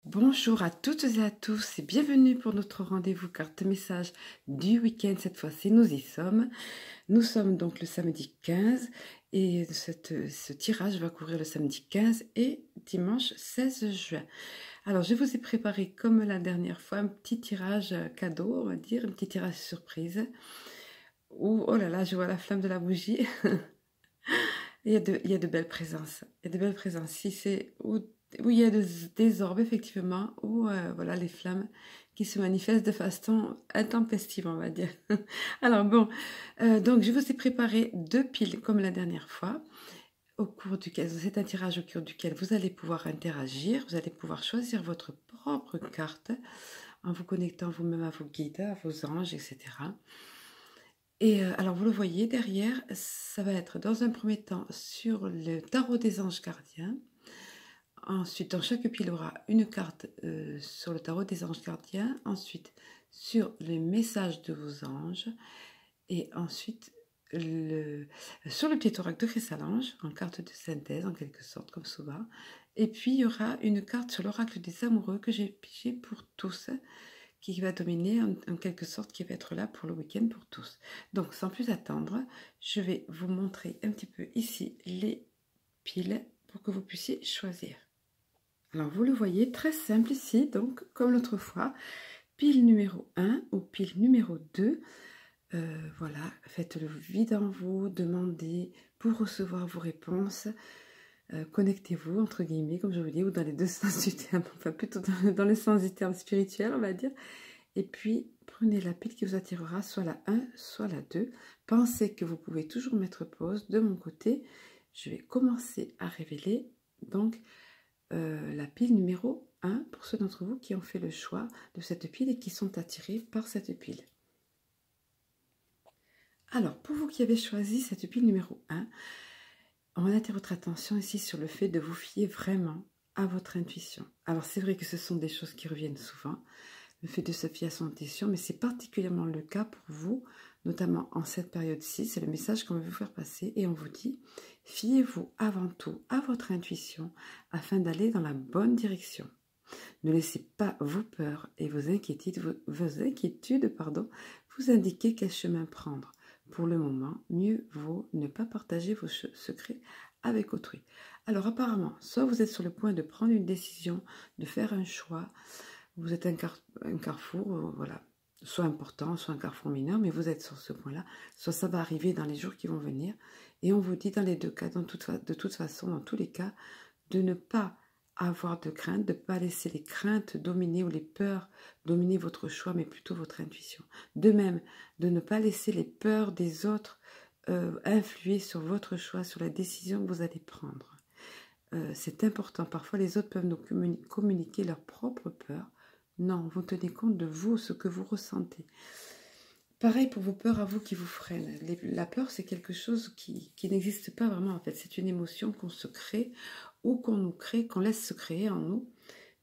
Bonjour à toutes et à tous et bienvenue pour notre rendez-vous carte message du week-end. Cette fois-ci, nous y sommes. Nous sommes donc le samedi 15 et ce tirage va couvrir le samedi 15 et dimanche 16 juin. Alors, je vous ai préparé comme la dernière fois un petit tirage cadeau, on va dire, un petit tirage surprise. Où, oh là là, je vois la flamme de la bougie. Il y a de belles présences. Il y a de belles présences. Si c'est où il y a des orbes, effectivement, ou voilà les flammes qui se manifestent de façon intempestive, on va dire. Alors bon, donc je vous ai préparé deux piles comme la dernière fois, au cours duquel, c'est un tirage au cours duquel vous allez pouvoir interagir, vous allez pouvoir choisir votre propre carte en vous connectant vous-même à vos guides, à vos anges, etc. Et alors, vous le voyez derrière, ça va être dans un premier temps sur le tarot des anges gardiens. Ensuite, dans chaque pile, il y aura une carte sur le tarot des anges gardiens. Ensuite, sur les messages de vos anges. Et ensuite, sur le petit oracle de Chrysalange, en carte de synthèse, en quelque sorte, comme souvent. Et puis, il y aura une carte sur l'oracle des amoureux que j'ai pigé pour tous, qui va dominer en quelque sorte, qui va être là pour le week-end pour tous. Donc, sans plus attendre, je vais vous montrer un petit peu ici les piles pour que vous puissiez choisir. Alors, vous le voyez, très simple ici, donc, comme l'autre fois, pile numéro 1 ou pile numéro 2. Voilà, faites le vide en vous, demandez pour recevoir vos réponses. Connectez-vous, entre guillemets, comme je vous dis, ou dans les deux sens du terme, enfin plutôt dans le sens du terme spirituel, on va dire. Et puis, prenez la pile qui vous attirera, soit la 1, soit la 2. Pensez que vous pouvez toujours mettre pause. De mon côté, je vais commencer à révéler donc la pile numéro 1 pour ceux d'entre vous qui ont fait le choix de cette pile et qui sont attirés par cette pile. Alors, pour vous qui avez choisi cette pile numéro 1, on va attirer votre attention ici sur le fait de vous fier vraiment à votre intuition. Alors, c'est vrai que ce sont des choses qui reviennent souvent, le fait de se fier à son intuition, mais c'est particulièrement le cas pour vous, notamment en cette période-ci. C'est le message qu'on veut vous faire passer et on vous dit, fiez-vous avant tout à votre intuition afin d'aller dans la bonne direction. Ne laissez pas vos peurs et vos inquiétudes, vous indiquer quel chemin prendre. Pour le moment, mieux vaut ne pas partager vos secrets avec autrui. Alors apparemment, soit vous êtes sur le point de prendre une décision, de faire un choix, vous êtes un carrefour, voilà, soit important, soit un carrefour mineur, mais vous êtes sur ce point-là, soit ça va arriver dans les jours qui vont venir, et on vous dit dans les deux cas, de toute façon, dans tous les cas, de ne pas avoir de crainte, de ne pas laisser les craintes dominer ou les peurs dominer votre choix, mais plutôt votre intuition. De même, de ne pas laisser les peurs des autres influer sur votre choix, sur la décision que vous allez prendre. C'est important. Parfois, les autres peuvent nous communiquer leurs propres peurs. Non, vous tenez compte de vous, ce que vous ressentez. Pareil pour vos peurs à vous qui vous freinent. La peur, c'est quelque chose qui n'existe pas vraiment en fait. C'est une émotion qu'on se crée ou qu'on nous crée, qu'on laisse se créer en nous.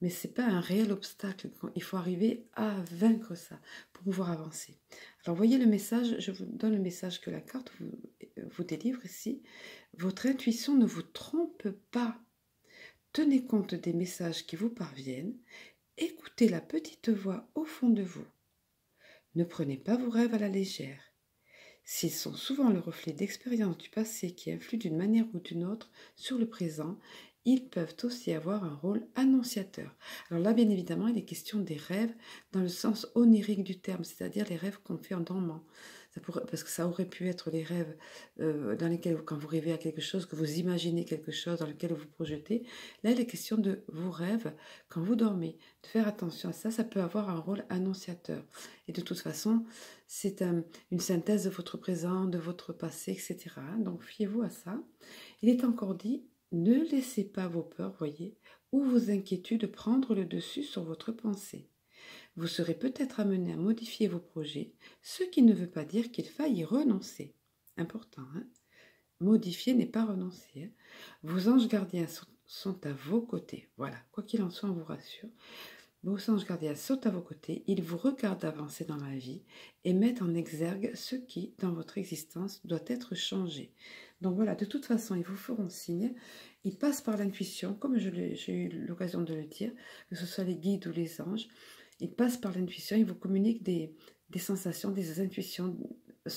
Mais ce n'est pas un réel obstacle. Il faut arriver à vaincre ça pour pouvoir avancer. Alors voyez le message, je vous donne le message que la carte vous délivre ici. Votre intuition ne vous trompe pas. Tenez compte des messages qui vous parviennent. Écoutez la petite voix au fond de vous. Ne prenez pas vos rêves à la légère. S'ils sont souvent le reflet d'expériences du passé qui influent d'une manière ou d'une autre sur le présent, ils peuvent aussi avoir un rôle annonciateur. Alors là, bien évidemment, il est question des rêves dans le sens onirique du terme, c'est-à-dire les rêves qu'on fait en dormant. Parce que ça aurait pu être les rêves dans lesquels, quand vous rêvez à quelque chose, que vous imaginez quelque chose dans lequel vous projetez. Là, il est question de vos rêves quand vous dormez. De faire attention à ça, ça peut avoir un rôle annonciateur. Et de toute façon, c'est une synthèse de votre présent, de votre passé, etc. Donc, fiez-vous à ça. Il est encore dit, ne laissez pas vos peurs, voyez, ou vos inquiétudes prendre le dessus sur votre pensée. Vous serez peut-être amené à modifier vos projets, ce qui ne veut pas dire qu'il faille y renoncer. Important, hein? Modifier n'est pas renoncer. Hein? Vos anges gardiens sont à vos côtés. Voilà, quoi qu'il en soit, on vous rassure. Vos anges gardiens sont à vos côtés. Ils vous regardent avancer dans la vie et mettent en exergue ce qui, dans votre existence, doit être changé. Donc voilà, de toute façon, ils vous feront signe. Ils passent par l'intuition, comme j'ai eu l'occasion de le dire, que ce soit les guides ou les anges. Ils passent par l'intuition, ils vous communiquent des sensations, des intuitions,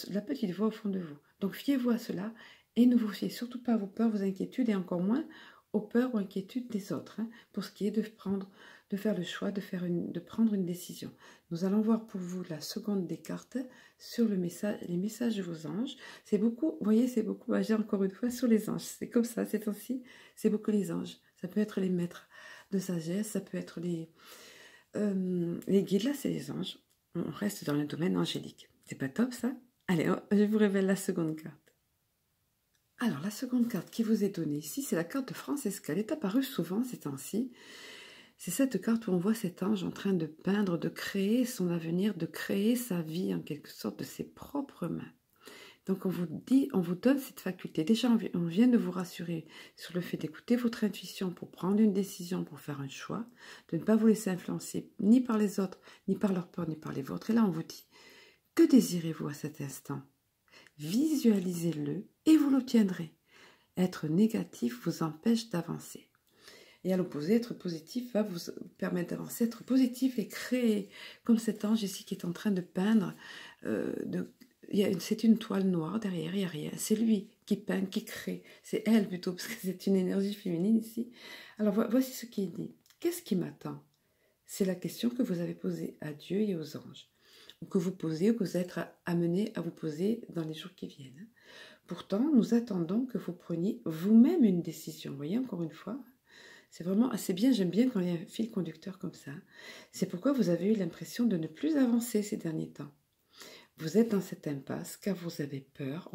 la petite voix au fond de vous. Donc fiez-vous à cela et ne vous fiez surtout pas à vos peurs, vos inquiétudes et encore moins aux peurs ou inquiétudes des autres, hein, pour ce qui est de faire le choix, de prendre une décision. Nous allons voir pour vous la seconde des cartes sur les messages de vos anges. C'est beaucoup, vous voyez, c'est beaucoup basé encore une fois sur les anges. C'est comme ça, ces temps-ci, c'est beaucoup les anges. Ça peut être les maîtres de sagesse, ça peut être les guides, là c'est les anges. On reste dans le domaine angélique. C'est pas top ça? Allez, je vous révèle la seconde carte. Alors, la seconde carte qui vous est donnée ici, c'est la carte de Francesca. Elle est apparue souvent ces temps-ci. C'est cette carte où on voit cet ange en train de peindre, de créer son avenir, de créer sa vie en quelque sorte de ses propres mains. Donc on vous donne cette faculté. Déjà, on vient de vous rassurer sur le fait d'écouter votre intuition pour prendre une décision, pour faire un choix, de ne pas vous laisser influencer ni par les autres, ni par leurs peurs, ni par les vôtres. Et là, on vous dit, que désirez-vous à cet instant? Visualisez-le et vous l'obtiendrez. Être négatif vous empêche d'avancer. Et à l'opposé, être positif va vous permettre d'avancer, être positif et créer, comme cet ange ici qui est en train de peindre, c'est une toile noire derrière, il n'y a rien. C'est lui qui peint, qui crée. C'est elle plutôt, parce que c'est une énergie féminine ici. Alors voici ce qu'il dit. Qu'est-ce qui m'attend? C'est la question que vous avez posée à Dieu et aux anges, ou que vous posez, ou que vous êtes amené à vous poser dans les jours qui viennent. Pourtant, nous attendons que vous preniez vous-même une décision. Vous voyez, encore une fois, c'est vraiment assez bien, j'aime bien quand il y a un fil conducteur comme ça. C'est pourquoi vous avez eu l'impression de ne plus avancer ces derniers temps. Vous êtes dans cette impasse car vous avez peur,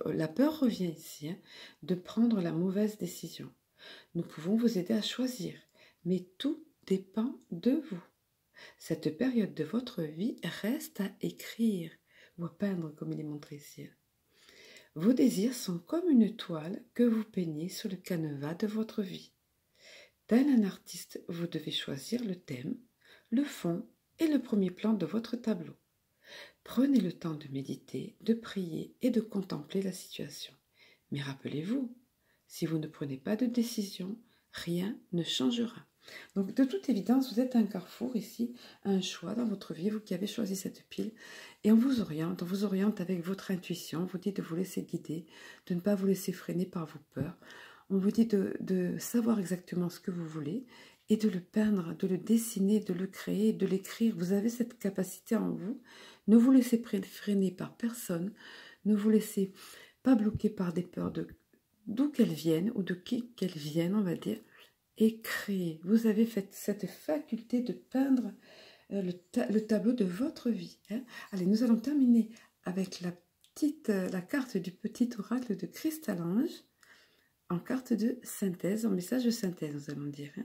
la peur revient ici, hein, de prendre la mauvaise décision. Nous pouvons vous aider à choisir, mais tout dépend de vous. Cette période de votre vie reste à écrire ou à peindre comme il est montré ici. Vos désirs sont comme une toile que vous peignez sur le canevas de votre vie. Tel un artiste, vous devez choisir le thème, le fond et le premier plan de votre tableau. Prenez le temps de méditer, de prier et de contempler la situation. Mais rappelez-vous, si vous ne prenez pas de décision, rien ne changera. Donc de toute évidence, vous êtes à un carrefour ici, un choix dans votre vie, vous qui avez choisi cette pile, et on vous oriente avec votre intuition, on vous dit de vous laisser guider, de ne pas vous laisser freiner par vos peurs, on vous dit de savoir exactement ce que vous voulez, et de le peindre, de le dessiner, de le créer, de l'écrire. Vous avez cette capacité en vous. Ne vous laissez freiner par personne, ne vous laissez pas bloquer par des peurs d'où qu'elles viennent, ou de qui qu'elles viennent, on va dire, et créer. Vous avez fait cette faculté de peindre le tableau de votre vie. Hein. Allez, nous allons terminer avec la carte du petit oracle de Cristal-Ange, en carte de synthèse, en message de synthèse, nous allons dire. Hein.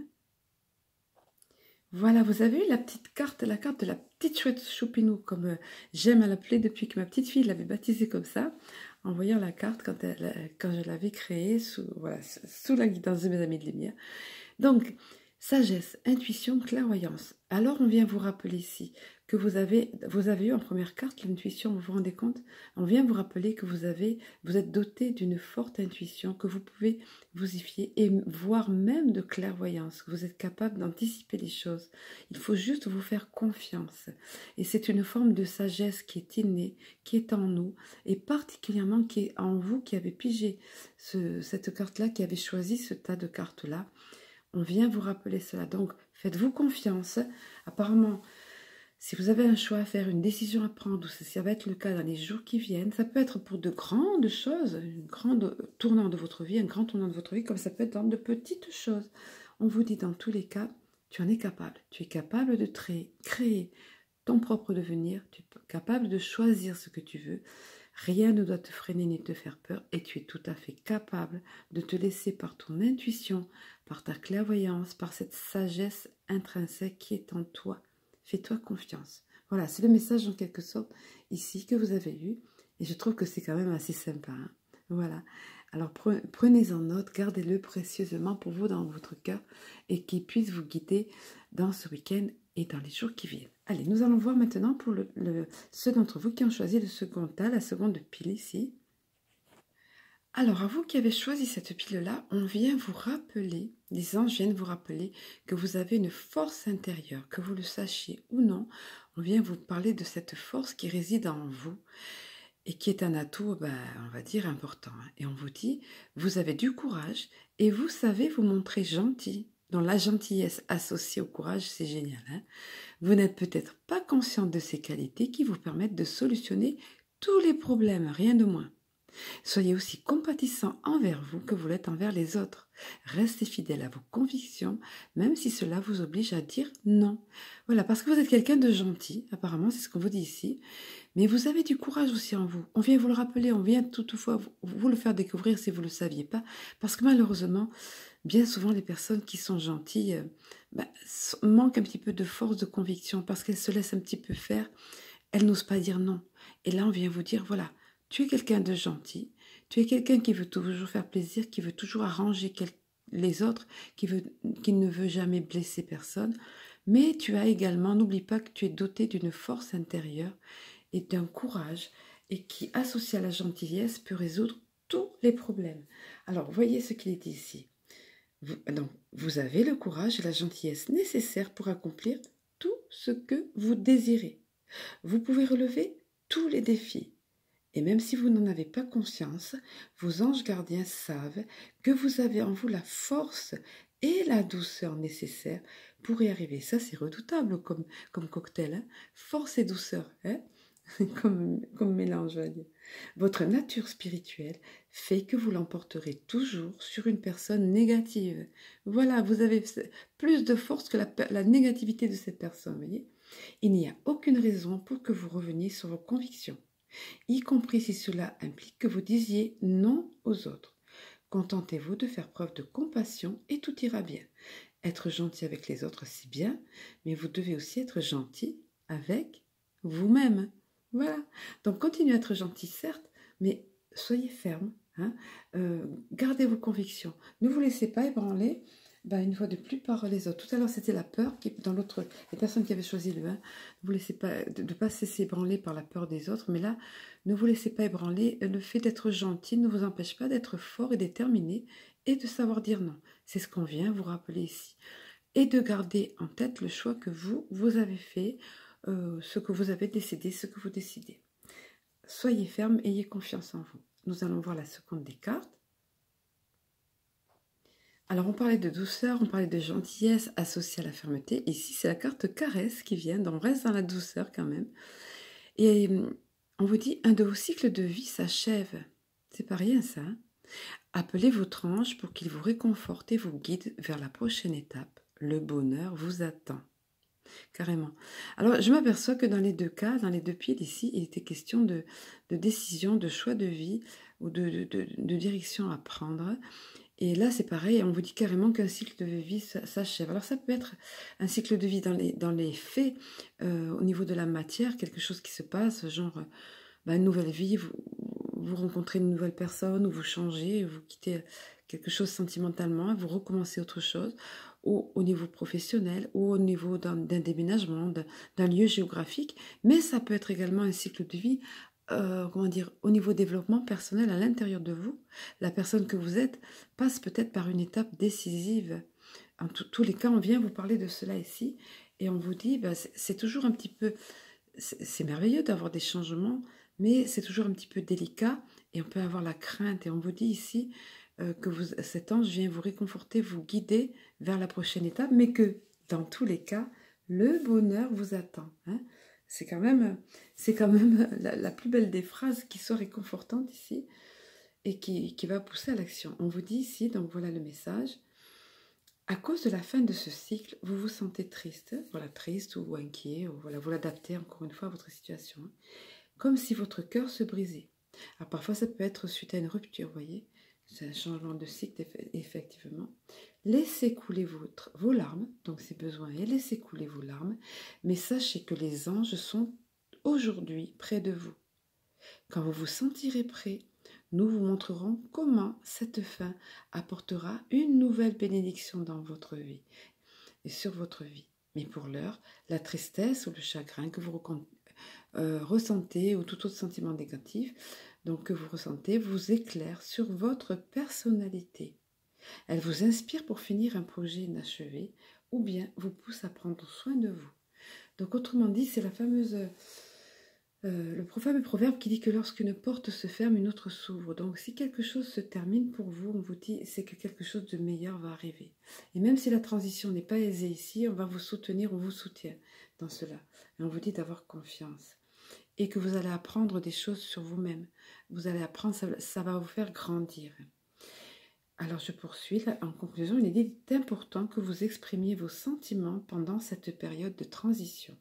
Voilà, vous avez eu la carte de la petite chouette choupinou, comme j'aime à l'appeler depuis que ma petite fille l'avait baptisée comme ça, en voyant la carte quand je l'avais créée sous la guidance de mes amis de lumière. Donc, sagesse, intuition, clairvoyance. Alors, on vient vous rappeler ici que vous avez eu en première carte l'intuition, vous vous rendez compte? On vient vous rappeler que vous êtes doté d'une forte intuition, que vous pouvez vous y fier et voire même de clairvoyance, que vous êtes capable d'anticiper les choses. Il faut juste vous faire confiance. Et c'est une forme de sagesse qui est innée, qui est en nous, et particulièrement qui est en vous qui avez pigé cette carte-là, qui avez choisi ce tas de cartes-là. On vient vous rappeler cela. Donc, faites-vous confiance. Apparemment, si vous avez un choix à faire, une décision à prendre, ou ça va être le cas dans les jours qui viennent, ça peut être pour de grandes choses, un grand tournant de votre vie, comme ça peut être dans de petites choses. On vous dit dans tous les cas, tu en es capable. Tu es capable de créer ton propre devenir, tu es capable de choisir ce que tu veux. Rien ne doit te freiner ni te faire peur et tu es tout à fait capable de te laisser par ton intuition, par ta clairvoyance, par cette sagesse intrinsèque qui est en toi. Fais-toi confiance. Voilà, c'est le message en quelque sorte ici que vous avez eu et je trouve que c'est quand même assez sympa. Hein. Voilà. Alors prenez-en note, gardez-le précieusement pour vous dans votre cœur et qu'il puisse vous guider dans ce week-end et dans les jours qui viennent. Allez, nous allons voir maintenant pour ceux d'entre vous qui ont choisi le second tas, la seconde pile ici. Alors, à vous qui avez choisi cette pile-là, on vient vous rappeler, les anges viennent vous rappeler que vous avez une force intérieure, que vous le sachiez ou non, on vient vous parler de cette force qui réside en vous et qui est un atout, on va dire, important. Et on vous dit, vous avez du courage et vous savez vous montrer gentil. Dans la gentillesse associée au courage, c'est génial. Vous n'êtes peut-être pas conscient de ces qualités qui vous permettent de solutionner tous les problèmes, rien de moins. Soyez aussi compatissant envers vous que vous l'êtes envers les autres. Restez fidèle à vos convictions, même si cela vous oblige à dire non. Voilà, parce que vous êtes quelqu'un de gentil, apparemment, c'est ce qu'on vous dit ici, mais vous avez du courage aussi en vous. On vient vous le rappeler, on vient toutefois vous le faire découvrir si vous ne le saviez pas, parce que malheureusement, bien souvent, les personnes qui sont gentilles manquent un petit peu de force de conviction, parce qu'elles se laissent un petit peu faire, elles n'osent pas dire non. Et là, on vient vous dire, voilà, tu es quelqu'un de gentil, tu es quelqu'un qui veut toujours faire plaisir, qui veut toujours arranger les autres, qui ne veut jamais blesser personne, mais tu as également, n'oublie pas que tu es doté d'une force intérieure et d'un courage, et qui, associé à la gentillesse, peut résoudre tous les problèmes. Alors, voyez ce qu'il est dit ici. Vous avez le courage et la gentillesse nécessaires pour accomplir tout ce que vous désirez. Vous pouvez relever tous les défis. Et même si vous n'en avez pas conscience, vos anges gardiens savent que vous avez en vous la force et la douceur nécessaires pour y arriver. Ça, c'est redoutable comme cocktail. Force et douceur, comme mélange, je vais dire. Votre nature spirituelle fait que vous l'emporterez toujours sur une personne négative. Voilà, vous avez plus de force que la négativité de cette personne, voyez. Il n'y a aucune raison pour que vous reveniez sur vos convictions, y compris si cela implique que vous disiez non aux autres. Contentez-vous de faire preuve de compassion et tout ira bien. Être gentil avec les autres, c'est bien, mais vous devez aussi être gentil avec vous-même. Voilà. Donc, continuez à être gentil, certes, mais soyez ferme. Gardez vos convictions. Ne vous laissez pas ébranler une fois de plus par les autres. Tout à l'heure, c'était la peur qui, dans l'autre, les personnes qui avaient choisi le 1, ne vous laissez pas, de ne pas se laisser ébranler par la peur des autres, mais là, ne vous laissez pas ébranler. Le fait d'être gentil ne vous empêche pas d'être fort et déterminé et de savoir dire non. C'est ce qu'on vient vous rappeler ici. Et de garder en tête le choix que vous avez fait, ce que vous avez décidé, ce que vous décidez. Soyez ferme, ayez confiance en vous. Nous allons voir la seconde des cartes. Alors, on parlait de douceur, on parlait de gentillesse associée à la fermeté. Ici, c'est la carte caresse qui vient, donc on reste dans la douceur quand même. Et on vous dit, un de vos cycles de vie s'achève. C'est pas rien ça. Appelez votre ange pour qu'il vous réconforte et vous guide vers la prochaine étape. Le bonheur vous attend. Carrément. Alors, je m'aperçois que dans les deux cas, dans les deux pieds d'ici, il était question de décision, de choix de vie ou de direction à prendre. Et là, c'est pareil, on vous dit carrément qu'un cycle de vie s'achève. Alors, ça peut être un cycle de vie dans les faits, au niveau de la matière, quelque chose qui se passe, genre une nouvelle vie, vous rencontrez une nouvelle personne, ou vous changez, vous quittez quelque chose sentimentalement, vous recommencez autre chose, ou au niveau professionnel, ou au niveau d'un déménagement, d'un lieu géographique. Mais ça peut être également un cycle de vie au niveau développement personnel à l'intérieur de vous. La personne que vous êtes passe peut-être par une étape décisive. En tous les cas, on vient vous parler de cela ici et on vous dit, c'est toujours un petit peu, c'est merveilleux d'avoir des changements, mais c'est toujours un petit peu délicat et on peut avoir la crainte. Et on vous dit ici que cet ange vient vous réconforter, vous guider vers la prochaine étape, mais que dans tous les cas, le bonheur vous attend. C'est quand même la plus belle des phrases qui soit réconfortante ici et qui va pousser à l'action. On vous dit ici, donc voilà le message, à cause de la fin de ce cycle, vous vous sentez triste, voilà, triste ou inquiet, ou voilà, vous l'adaptez encore une fois à votre situation, comme si votre cœur se brisait. Alors parfois ça peut être suite à une rupture, vous voyez, c'est un changement de cycle effectivement. Laissez couler vos larmes, donc c'est besoin, et laissez couler vos larmes, mais sachez que les anges sont aujourd'hui près de vous. Quand vous vous sentirez prêt, nous vous montrerons comment cette fin apportera une nouvelle bénédiction dans votre vie et sur votre vie. Mais pour l'heure, la tristesse ou le chagrin que vous ressentez ou tout autre sentiment négatif donc que vous ressentez vous éclaire sur votre personnalité. Elle vous inspire pour finir un projet inachevé ou bien vous pousse à prendre soin de vous. Donc autrement dit, c'est la fameuse... le fameux proverbe qui dit que lorsqu'une porte se ferme, une autre s'ouvre. Donc si quelque chose se termine pour vous, on vous dit c'est que quelque chose de meilleur va arriver. Et même si la transition n'est pas aisée ici, on va vous soutenir, on vous soutient dans cela. Et on vous dit d'avoir confiance. Et que vous allez apprendre des choses sur vous-même. Vous allez apprendre, ça va vous faire grandir. Alors je poursuis. Là, en conclusion, il est important que vous exprimiez vos sentiments pendant cette période de transition.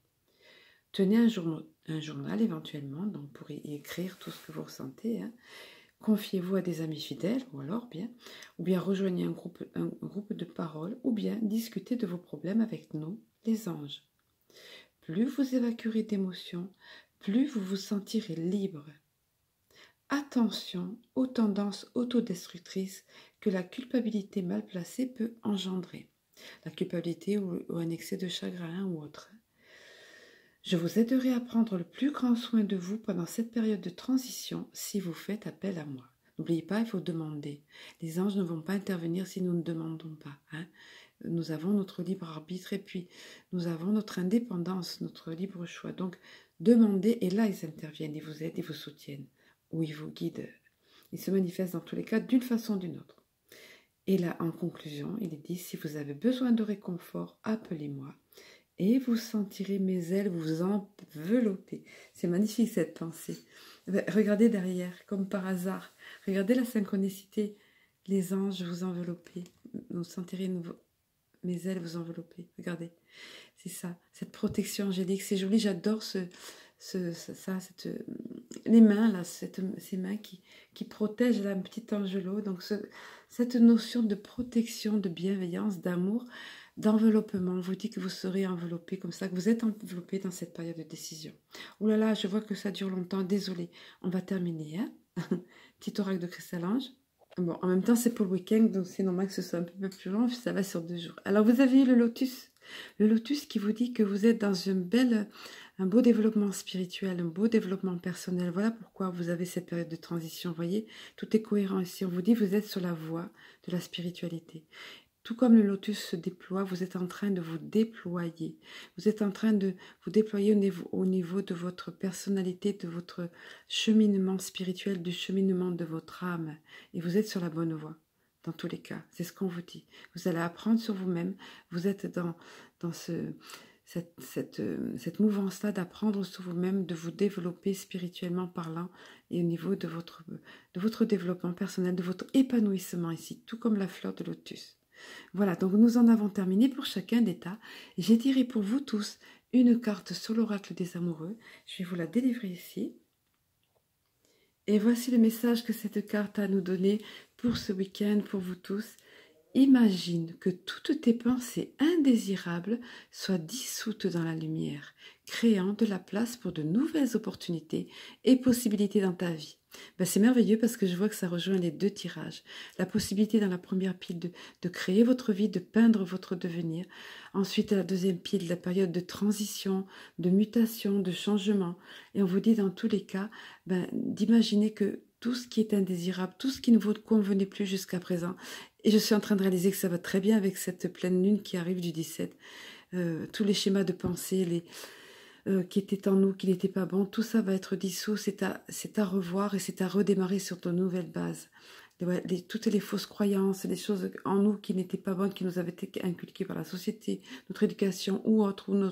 Tenez un journal éventuellement, donc pour y écrire tout ce que vous ressentez. Confiez-vous à des amis fidèles, ou bien rejoignez un groupe de parole, ou bien discutez de vos problèmes avec nous, les anges. Plus vous évacuerez d'émotions, plus vous vous sentirez libre. Attention aux tendances autodestructrices que la culpabilité mal placée peut engendrer. La culpabilité ou un excès de chagrin ou autre. Je vous aiderai à prendre le plus grand soin de vous pendant cette période de transition si vous faites appel à moi. N'oubliez pas, il faut demander. Les anges ne vont pas intervenir si nous ne demandons pas. Nous avons notre libre arbitre et puis nous avons notre indépendance, notre libre choix. Donc, demandez et là, ils interviennent, ils vous aident, ils vous soutiennent ou ils vous guident. Ils se manifestent dans tous les cas d'une façon ou d'une autre. Et là, en conclusion, il est dit, si vous avez besoin de réconfort, appelez-moi. Et vous sentirez mes ailes vous envelopper. C'est magnifique cette pensée. Regardez derrière, comme par hasard. Regardez la synchronicité. Les anges vous envelopper. Vous sentirez mes ailes vous envelopper. Regardez. C'est ça. Cette protection angélique. C'est joli. J'adore les mains, là, ces mains qui protègent un petit angelo. Donc cette notion de protection, de bienveillance, d'amour, d'enveloppement, on vous dit que vous serez enveloppé comme ça, que vous êtes enveloppé dans cette période de décision. Oh là là, je vois que ça dure longtemps, désolé. On va terminer, Petit oracle de cristal ange. Bon, en même temps, c'est pour le week-end, donc c'est normal que ce soit un peu plus long, ça va sur 2 jours. Alors, vous avez eu le lotus. Le lotus qui vous dit que vous êtes dans un beau développement spirituel, un beau développement personnel. Voilà pourquoi vous avez cette période de transition. Vous voyez, tout est cohérent ici. On vous dit que vous êtes sur la voie de la spiritualité. Tout comme le lotus se déploie, vous êtes en train de vous déployer. Vous êtes en train de vous déployer au niveau de votre personnalité, de votre cheminement spirituel, du cheminement de votre âme. Et vous êtes sur la bonne voie, dans tous les cas. C'est ce qu'on vous dit. Vous allez apprendre sur vous-même. Vous êtes dans cette mouvance-là d'apprendre sur vous-même, de vous développer spirituellement parlant et au niveau de votre développement personnel, de votre épanouissement ici, tout comme la fleur de lotus. Voilà, donc nous en avons terminé pour chacun des tas. J'ai tiré pour vous tous une carte sur l'oracle des amoureux. Je vais vous la délivrer ici. Et voici le message que cette carte a à nous donner pour ce week-end, pour vous tous. Imagine que toutes tes pensées indésirables soient dissoutes dans la lumière, créant de la place pour de nouvelles opportunités et possibilités dans ta vie. C'est merveilleux parce que je vois que ça rejoint les 2 tirages. La possibilité dans la première pile de créer votre vie, de peindre votre devenir. Ensuite, la deuxième pile, la période de transition, de mutation, de changement. Et on vous dit dans tous les cas d'imaginer que tout ce qui est indésirable, tout ce qui ne vous convenait plus jusqu'à présent, et je suis en train de réaliser que ça va très bien avec cette pleine lune qui arrive du 17. Tous les schémas de pensée, qui étaient en nous, qui n'étaient pas bons, tout ça va être dissous, c'est à revoir et c'est à redémarrer sur de nouvelles bases. Toutes les fausses croyances, les choses en nous qui n'étaient pas bonnes, qui nous avaient été inculquées par la société, notre éducation ou autre, ou nos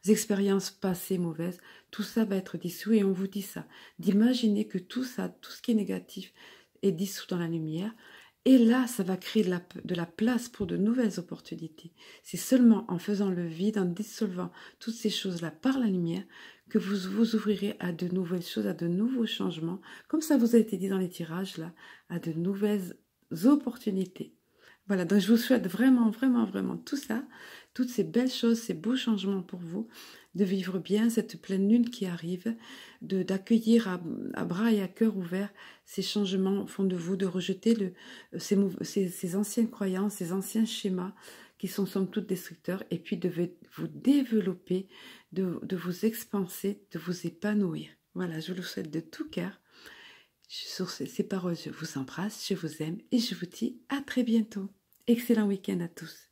expériences passées mauvaises, tout ça va être dissous et on vous dit ça, d'imaginer que tout ça, tout ce qui est négatif est dissous dans la lumière. Et là, ça va créer de la place pour de nouvelles opportunités. C'est seulement en faisant le vide, en dissolvant toutes ces choses-là par la lumière, que vous vous ouvrirez à de nouvelles choses, à de nouveaux changements, comme ça vous a été dit dans les tirages, là, à de nouvelles opportunités. Voilà, donc je vous souhaite vraiment, vraiment, vraiment tout ça, toutes ces belles choses, ces beaux changements pour vous, de vivre bien cette pleine lune qui arrive, d'accueillir à bras et à cœur ouverts ces changements au fond de vous, de rejeter ces anciennes croyances, ces anciens schémas qui sont somme toute destructeurs, et puis de vous développer, de vous expanser, de vous épanouir. Voilà, je vous le souhaite de tout cœur. Sur ces paroles, je vous embrasse, je vous aime et je vous dis à très bientôt. Excellent week-end à tous.